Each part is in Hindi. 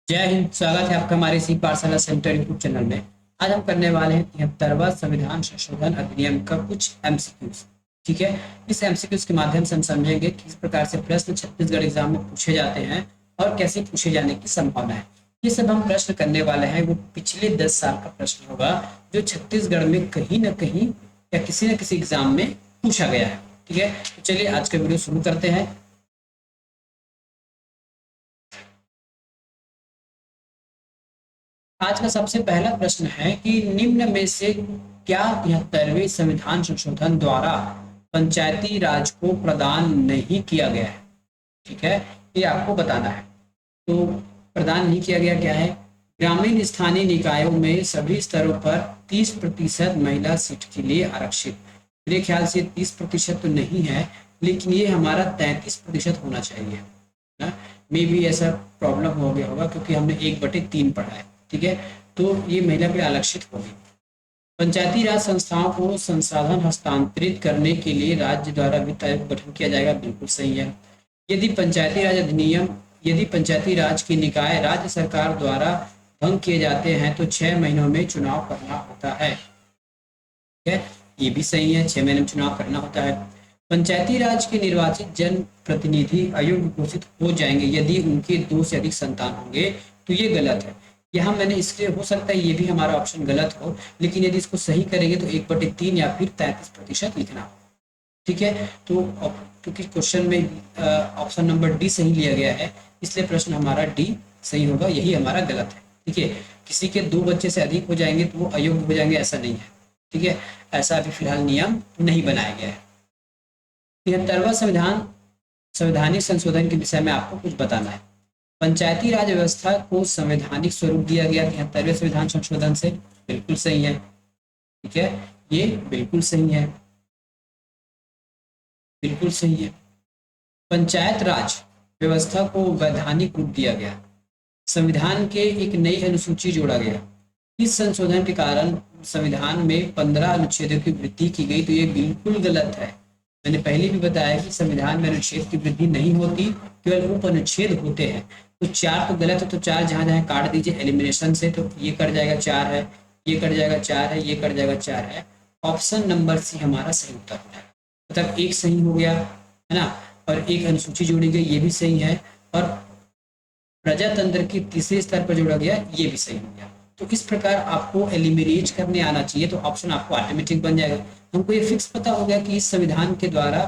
जय हिंद। स्वागत है आपका हमारे इसी पाठशाला सेंटर यूट्यूब चैनल में। आज हम करने वाले हैं 73वां संविधान संशोधन अधिनियम का कुछ एमसीक्यूज। ठीक है, इस एमसीक्यूज के माध्यम से हम समझेंगे किस प्रकार से प्रश्न छत्तीसगढ़ एग्जाम में पूछे जाते हैं और कैसे पूछे जाने की संभावना है। ये सब हम प्रश्न करने वाले हैं वो पिछले 10 साल का प्रश्न होगा जो छत्तीसगढ़ में कहीं ना कहीं या किसी न किसी एग्जाम में पूछा गया है। ठीक है, तो चलिए आज का वीडियो शुरू करते हैं। आज का सबसे पहला प्रश्न है कि निम्न में से क्या 73वें संविधान संशोधन द्वारा पंचायती राज को प्रदान नहीं किया गया है। ठीक है, ये आपको बताना है। तो प्रदान नहीं किया गया क्या है? ग्रामीण स्थानीय निकायों में सभी स्तरों पर 30% महिला सीट के लिए आरक्षित। मेरे ख्याल से 30% तो नहीं है, लेकिन ये हमारा 33% होना चाहिए ना। मे भी ऐसा प्रॉब्लम हो गया होगा क्योंकि हमने 1/3 पढ़ा है। ठीक है, तो ये महिला पे आरक्षित होगी। पंचायती राज संस्थाओं को संसाधन हस्तांतरित करने के लिए राज्य द्वारा वित्त आयोग का गठन किया जाएगा। बिल्कुल सही है। यदि पंचायती राज अधिनियम यदि पंचायती राज के निकाय राज्य सरकार द्वारा भंग किए जाते हैं तो 6 महीनों में चुनाव करना होता है। ठीक है, ये भी सही है, 6 महीने में चुनाव करना होता है। पंचायती राज के निर्वाचित जन प्रतिनिधि अयोग्य घोषित हो जाएंगे यदि उनके 2 से अधिक संतान होंगे। तो ये गलत है। यहाँ मैंने इसलिए हो सकता है ये भी हमारा ऑप्शन गलत हो, लेकिन यदि इसको सही करेंगे तो 1/3 या फिर 33% लिखना हो। ठीक है, तो क्योंकि क्वेश्चन में ऑप्शन नंबर डी सही लिया गया है, इसलिए प्रश्न हमारा डी सही होगा, यही हमारा गलत है। ठीक है, किसी के 2 बच्चे से अधिक हो जाएंगे तो वो अयोग्य हो जाएंगे, ऐसा नहीं है। ठीक है, ऐसा अभी फिलहाल नियम नहीं बनाया गया है। 73वां संवैधानिक संशोधन के विषय में आपको कुछ बताना है। पंचायती राज व्यवस्था को संवैधानिक स्वरूप दिया गया 73वें संविधान संशोधन से। बिल्कुल सही है। ठीक है, ये बिल्कुल सही है, बिल्कुल सही है। पंचायत राज व्यवस्था को वैधानिक रूप दिया गया। संविधान के एक नई अनुसूची जोड़ा गया। इस संशोधन के कारण संविधान में 15 अनुच्छेदों की वृद्धि की गई। तो ये बिल्कुल गलत है। मैंने पहले भी बताया कि संविधान में अनुच्छेद की वृद्धि नहीं होती, केवल उप अनुच्छेद होते हैं। तो 4 तो गलत है, तो 4 जहां जहां काट दीजिए एलिमिनेशन से, तो ये कट जाएगा 4 है, ये कट जाएगा 4 है, ये कट जाएगा 4 है। ऑप्शन नंबर सी हमारा सही उत्तर हो जाएगा। मतलब एक सही हो गया है ना, और एक अनुसूची जोड़ी गई, ये भी सही है। और प्रजातंत्र के तीसरे स्तर पर जोड़ा गया, ये भी सही हो गया। तो इस प्रकार आपको एलिमिनेट करने आना चाहिए, तो ऑप्शन आपको ऑटोमेटिक बन जाएगा। हमको ये फिक्स पता हो गया कि इस संविधान के द्वारा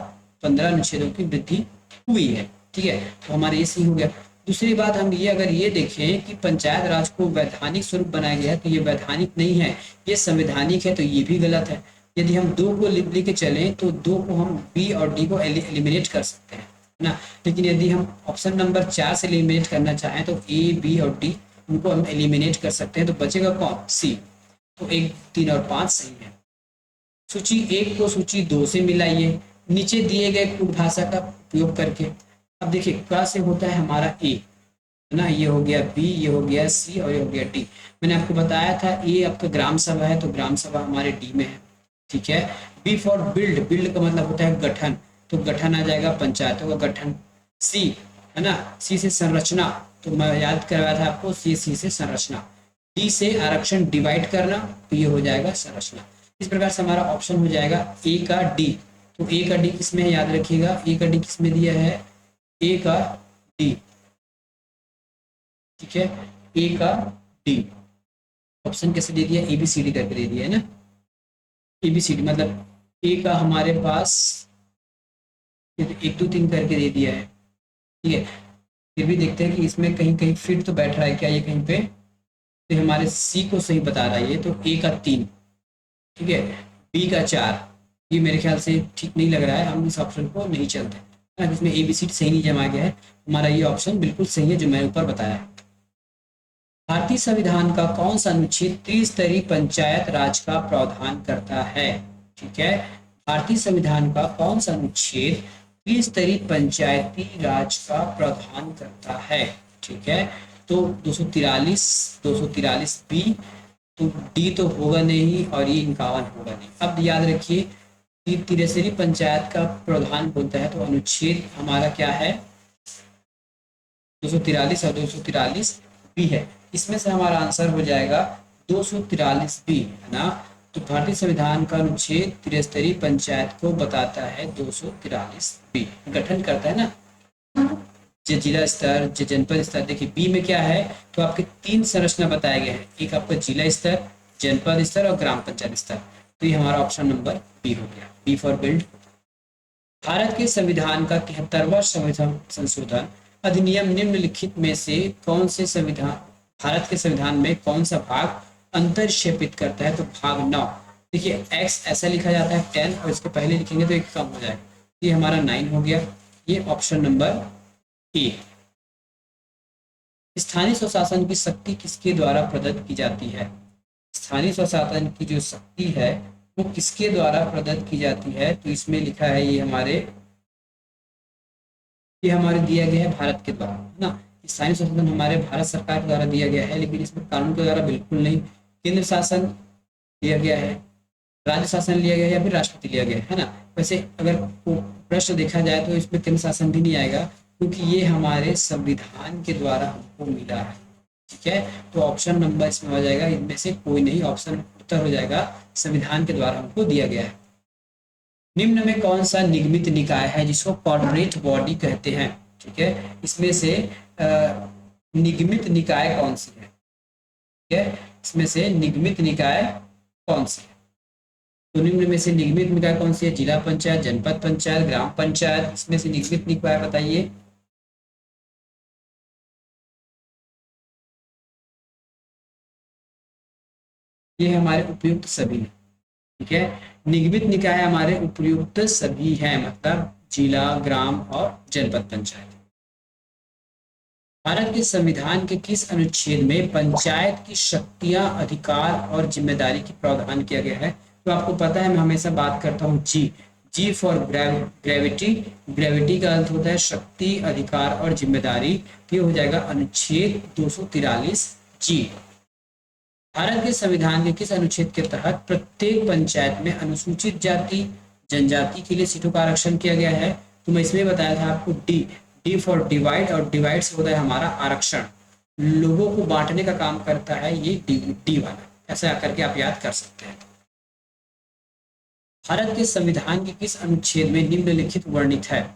15 अनुच्छेदों की वृद्धि हुई है। ठीक है, तो हमारा ये सही हो गया। दूसरी बात हम ये अगर ये देखें कि पंचायत राज को वैधानिक स्वरूप बनाया गया है, तो ये वैधानिक नहीं है, ये संवैधानिक है, तो ये भी गलत है। यदि हम 2 को लेके चलें तो 2 को हम बी और डी को एलिमिनेट कर सकते हैं ना। लेकिन यदि हम ऑप्शन नंबर 4 से एलिमिनेट करना चाहें तो ए बी और डी उनको हम एलिमिनेट कर सकते हैं, तो बचेगा कौन? सी। तो 1 3 और 5 सही है। सूची 1 को सूची 2 से मिलाइए नीचे दिए गए कुल भाषा का उपयोग करके। अब देखिए क्या से होता है हमारा ए, है ना, ये हो गया बी, ये हो गया सी और ये हो गया डी। मैंने आपको बताया था ए आपका ग्राम सभा है, तो ग्राम सभा हमारे डी में है। ठीक है, बी फॉर बिल्ड, बिल्ड का मतलब होता है गठन, तो गठन आ जाएगा पंचायतों का गठन। सी, है ना, सी से संरचना, तो मैं याद करवाया था आपको, सी से संरचना। डी से आरक्षण डिवाइड करना, तो ये हो जाएगा संरचना। इस प्रकार से हमारा ऑप्शन हो जाएगा ए का डी। तो ए का डी किसमें है याद रखिएगा, ए का डी किसमें दिया है? ए का डी। ठीक है, ए का डी ऑप्शन कैसे दे दिया? एबीसीडी करके दे दिया है ना। एबीसीडी मतलब ए का हमारे पास 1 2 3 करके दे दिया है। ठीक है, फिर भी देखते हैं कि इसमें कहीं कहीं फिट तो बैठ रहा है क्या ये कहीं पे। तो हमारे सी को सही बता रहा है ये, तो ए का 3। ठीक है, बी का 4। ये मेरे ख्याल से ठीक नहीं लग रहा है, हम इस ऑप्शन को नहीं चलते हैं। इसमें ए बी सी सही नहीं जमा गया है, हमारा ये ऑप्शन बिल्कुल सही है जो मैंने ऊपर बताया है। भारतीय संविधान का कौन सा अनुच्छेद त्रिस्तरीय पंचायत राज का प्रावधान करता है? ठीक है, भारतीय संविधान का कौन सा अनुच्छेद त्रिस्तरीय पंचायती राज का प्रावधान करता है? ठीक है, तो 243 बी, तो डी तो होगा नहीं और ये 51 होगा नहीं। अब याद रखिए कि त्रिस्तरीय पंचायत का प्रावधान बोलता है, तो अनुच्छेद हमारा क्या है? 243 और 243 बी है। इसमें से हमारा आंसर हो जाएगा 243 बी, है ना। तो भारतीय संविधान का अनुच्छेद 73 पंचायत को बताता है 243 बी, गठन करता है ना, जो जिला स्तर, जो जनपद स्तर। देखिए बी में क्या है, तो आपके 3 संरचना बताए गए हैं, एक आपका जिला स्तर, जनपद स्तर और ग्राम पंचायत स्तर। तो ये हमारा ऑप्शन नंबर बी हो गया, बी फॉर बिल्ड। भारत के संविधान का 73वां संविधान संशोधन अधिनियम निम्नलिखित में से कौन से संविधान, भारत के संविधान में कौन सा भाग अंतर्क्षेपित करता है, तो भाग 9। देखिए एक्स ऐसा लिखा जाता है 10 और इसके पहले लिखेंगे तो एक कम हो जाएगा, ये हमारा 9 हो गया, ये ऑप्शन नंबर ए। स्थानीय स्वशासन की शक्ति किसके द्वारा प्रदत्त की जाती है, स्थानीय स्वशासन की जो शक्ति है वो किसके द्वारा प्रदत्त की जाती है, तो इसमें लिखा है ये हमारे दिया गया है भारत के द्वारा, है ना। स्थानीय स्वशासन हमारे भारत सरकार द्वारा दिया गया है, लेकिन इसमें कानून के द्वारा बिल्कुल नहीं। केंद्र शासन दिया गया है, राज्य शासन लिया गया है या फिर राष्ट्रपति लिया गया है ना। वैसे अगर प्रश्न देखा जाए तो इसमें केंद्र शासन भी नहीं आएगा, क्योंकि ये हमारे संविधान के द्वारा हमको मिला है, ठीक है। तो ऑप्शन नंबर इसमें हो जाएगा, इनमें से कोई नहीं, ऑप्शन उत्तर हो जाएगा संविधान के द्वारा हमको दिया गया है। निम्न में कौन सा निगमित निकाय है जिसको कॉर्पोरेट बॉडी कहते हैं, ठीक है। इसमें से निगमित निकाय कौन सी है, ठीक है, इसमें से निगमित निकाय कौन सी है, तो निम्न में से निगमित निकाय कौन सी है, जिला पंचायत, जनपद पंचायत, ग्राम पंचायत, इसमें से निगमित निकाय बताइए। ये हमारे उपयुक्त सभी हैं, ठीक है। निगमित निकाय हमारे उपयुक्त सभी हैं, मतलब जिला, ग्राम और जनपद पंचायत। भारत के संविधान के किस अनुच्छेद में पंचायत की शक्तियां, अधिकार और जिम्मेदारी की प्रावधान किया गया है, तो आपको पता है मैं हमेशा बात करता हूँ जी, जी फॉर ग्रेविटी, ग्रेविटी का अर्थ होता है शक्ति, अधिकार और जिम्मेदारी, ये हो जाएगा अनुच्छेद 243 जी। भारत के संविधान के किस अनुच्छेद के तहत प्रत्येक पंचायत में अनुसूचित जाति, जनजाति के लिए सीटों का आरक्षण किया गया है, तो मैं इसमें बताया था आपको डी, डी फॉर डिवाइड, और डिवाइड से होता है हमारा आरक्षण, लोगों को बांटने का काम करता है ये डी वाला, ऐसा करके आप याद कर सकते हैं। भारत के संविधान के किस अनुच्छेद में निम्नलिखित वर्णित है,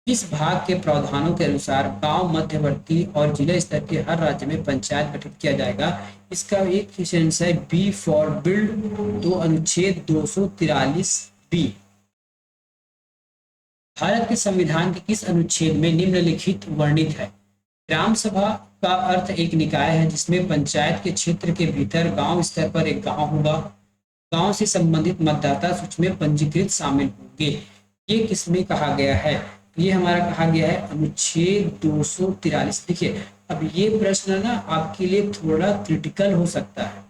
इस भाग के प्रावधानों के अनुसार गांव, मध्यवर्ती और जिला स्तर के हर राज्य में पंचायत गठित किया जाएगा। इसका एक सेंस है बी फॉर बिल्ड, तो अनुच्छेद 243 बी। भारत के संविधान के किस अनुच्छेद में निम्नलिखित वर्णित है, ग्राम सभा का अर्थ एक निकाय है जिसमें पंचायत के क्षेत्र के भीतर गांव स्तर पर एक गांव होगा, गांव से संबंधित मतदाता सूची में पंजीकृत शामिल होंगे। ये किसमें कहा गया है, ये हमारा कहा गया है अनुच्छेद 243। देखिए अब ये प्रश्न ना आपके लिए थोड़ा क्रिटिकल हो सकता है,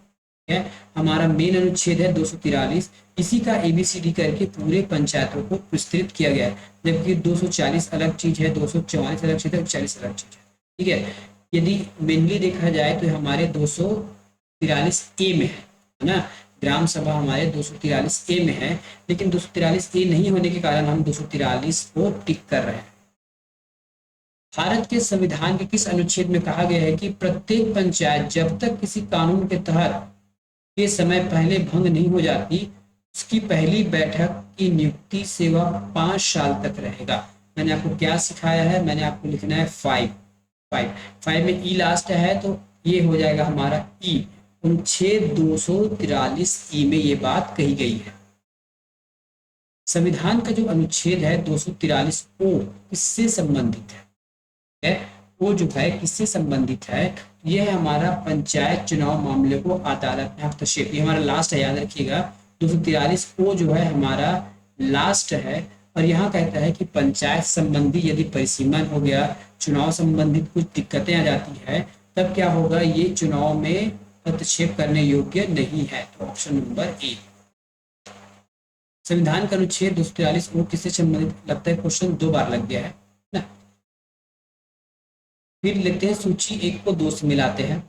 ठीक है। हमारा मेन अनुच्छेद है 243, इसी का एबीसीडी करके पूरे पंचायतों को विस्तृत किया गया है, जबकि 240 अलग चीज है, 244 अलग चीज है, 40 अलग चीज है, ठीक है। यदि मेनली देखा जाए तो हमारे 243 ए में है ना, ग्राम सभा हमारे 243 ए में है, लेकिन 243 ए नहीं होने के कारण हम 243 को टिक कर रहे हैं। भारत के संविधान के किस अनुच्छेद में कहा गया है कि प्रत्येक पंचायत जब तक किसी कानून के तहत के समय पहले भंग नहीं हो जाती, उसकी पहली बैठक की नियुक्ति सेवा 5 साल तक रहेगा। मैंने आपको क्या सिखाया है, मैंने आपको लिखना है 5 में ई लास्ट है, तो ये हो जाएगा हमारा ई, अनुच्छेद 243 ई में ये बात कही गई है। संविधान का जो अनुच्छेद है 243 ओ किससे संबंधित है, वो जो है किससे संबंधित है, यह हमारा पंचायत चुनाव मामले को अदालत में हस्तक्षेप, ये हमारा लास्ट है, याद रखिएगा 243 ओ जो है हमारा लास्ट है। और यहाँ कहता है कि पंचायत संबंधी यदि परिसीमन हो गया, चुनाव संबंधित कुछ दिक्कतें आ जाती है, तब क्या होगा, ये चुनाव में हस्तक्षेप करने योग्य नहीं है, तो ऑप्शन नंबर ए। संविधान का अनुच्छेद 243 ओ किससे संबंधित, लगता है क्वेश्चन 2 बार लग गया है ना। फिर लेते हैं सूची 1 को 2 से मिलाते हैं,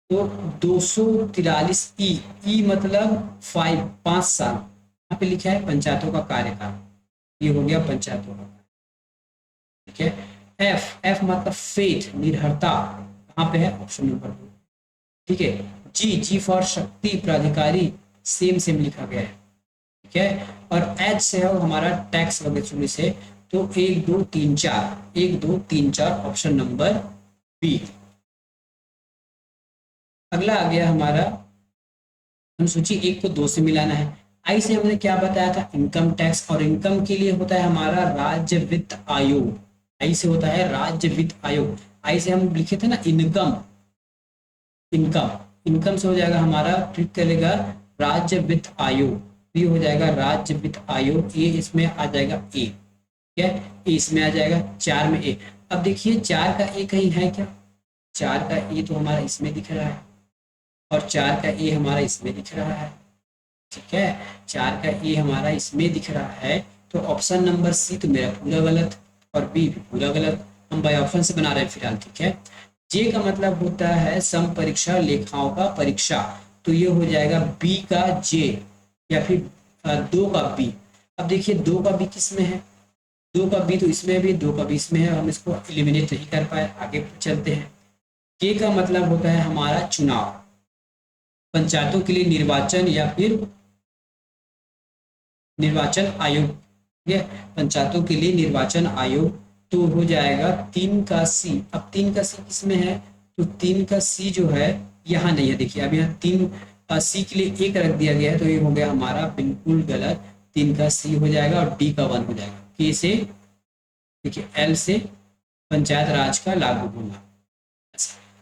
तो 243 ई मतलब 5 साल, यहाँ पे लिखा है पंचायतों का कार्यकाल, ये हो गया पंचायतों का, ठीक है। एफ मतलब फेथ, निर्भरता, कहाँ पे है, ऑप्शन नंबर 2। ठीक है, जी फॉर शक्ति प्राधिकारी, सेम सेम लिखा गया है। ठीक है, और एच से है हमारा टैक्स वगैरह से, तो 1 2 3 4, 1 2 3 4 ऑप्शन नंबर बी। अगला आ गया हमारा अनुसूची 1 को 2 से मिलाना है। आई से हमने क्या बताया था, इनकम टैक्स, और इनकम के लिए होता है हमारा राज्य वित्त आयोग। आई से होता है राज्य वित्त आयोग। आई से हम लिखे थे ना इनकम, इनकम, इनकम से हो जाएगा हमारा, क्लिक करेगा राज्य वित्त आयोग, ये हो जाएगा राज्य वित्त आयोग। ये इसमें आ जाएगा ए, ठीक है, ए इसमें आ जाएगा, 4 में ए। अब देखिए 4 का ए कहीं है क्या, 4 का ए तो हमारा इसमें दिख रहा है, और 4 का ए हमारा इसमें दिख रहा है। ठीक है, 4 का ए हमारा इसमें दिख रहा है, तो ऑप्शन नंबर सी तो मेरा पूरा गलत, और बी भी पूरा गलत। हम बाय ऑप्शन से बना रहे हैं फिलहाल। ठीक है, जे का मतलब होता है सम परीक्षा, लेखाओं का परीक्षा, तो ये हो जाएगा बी का जे, या फिर 2 का बी। अब देखिए 2 का बी किस में है, 2 का बी तो इसमें भी, 2 का बी इसमें है, हम इसको एलिमिनेट नहीं कर पाए, आगे चलते हैं। के का मतलब होता है हमारा चुनाव, पंचायतों के लिए निर्वाचन, या फिर निर्वाचन आयोग। ठीक है, पंचायतों के लिए निर्वाचन आयोग, तो हो जाएगा 3 का सी। अब 3 का सी किसमें है, तो 3 का सी जो है यहाँ नहीं है। देखिए अब यहाँ 3 सी के लिए 1 रख दिया गया है, तो ये हो गया हमारा बिल्कुल गलत। 3 का सी हो जाएगा, और डी का 1 हो जाएगा। के से, देखिए एल से पंचायत राज का लागू होना।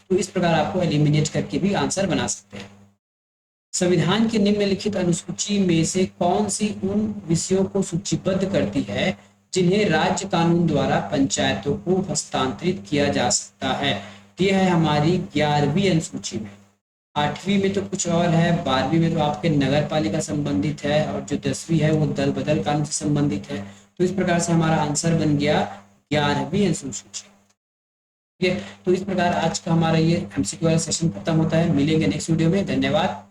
तो इस प्रकार आपको एलिमिनेट करके भी आंसर बना सकते हैं। संविधान की निम्नलिखित अनुसूची में से कौन सी उन विषयों को सूचीबद्ध करती है जिन्हें राज्य कानून द्वारा पंचायतों को हस्तांतरित किया जा सकता है। यह है हमारी 11वीं अनुसूची में। 8वीं में तो कुछ और है, 12वीं में तो आपके नगर पालिका संबंधित है, और जो 10वीं है वो दल बदल कानून से संबंधित है। तो इस प्रकार से हमारा आंसर बन गया 11वीं अनुसूची। ठीक है, तो इस प्रकार आज का हमारा ये एमसीक्यू वाला सेशन खत्म होता है। मिलेंगे नेक्स्ट वीडियो में, धन्यवाद।